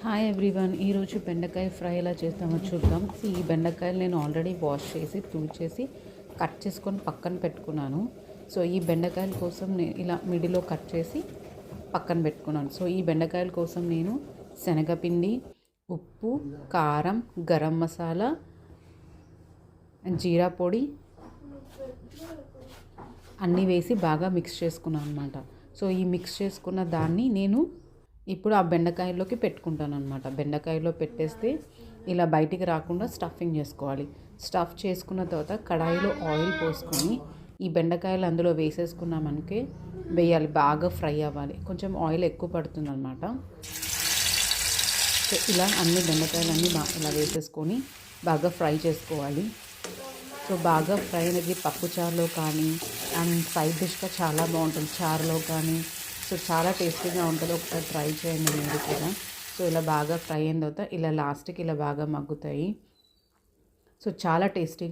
Hi everyone, ఈరోజు బెండకాయ fry ఎలా చేస్తామో చూద్దాం. ఈ బెండకాయలు నేను ఆల్రెడీ వాష్ చేసి తుడిచేసి కట్ చేసుకొని పక్కన పెట్టుకున్నాను. సో ఈ బెండకాయల కోసం నేను ఇలా మిడిలో కట్ చేసి పక్కన పెట్టుకున్నాను. సో ఈ బెండకాయల కోసం నేను శనగపిండి, ఉప్పు, కారం, గరం మసాలా, జీరా పొడి అన్నీ వేసి బాగా మిక్స్ చేసుకున్నాను అనమాట. సో ఈ మిక్స్ చేసుకున్న దాన్ని నేను ఇప్పుడు ఆ బెండకాయలోకి పెట్టుకుంటాను అనమాట. బెండకాయలో పెట్టేస్తే ఇలా బయటికి రాకుండా స్టఫింగ్ చేసుకోవాలి. స్టఫ్ చేసుకున్న తర్వాత కడాయిలో ఆయిల్ పోసుకొని ఈ బెండకాయలు అందులో వేసేసుకున్నామనుకే వేయాలి. బాగా ఫ్రై అవ్వాలి. కొంచెం ఆయిల్ ఎక్కువ పడుతుంది అనమాట. సో ఇలా అన్ని బెండకాయలన్నీ ఇలా వేసేసుకొని బాగా ఫ్రై చేసుకోవాలి. సో బాగా ఫ్రై అనేది పప్పు చారులో కానీ అండ్ సైడ్ డిష్గా చాలా బాగుంటుంది. చారులో కానీ సో చాలా టేస్టీగా ఉంటుంది. ఒకసారి ట్రై చేయండి మీరు కూడా. సో ఇలా బాగా ఫ్రై అయిన తర్వాత ఇలా లాస్ట్కి ఇలా బాగా మగ్గుతాయి. సో చాలా టేస్టీగా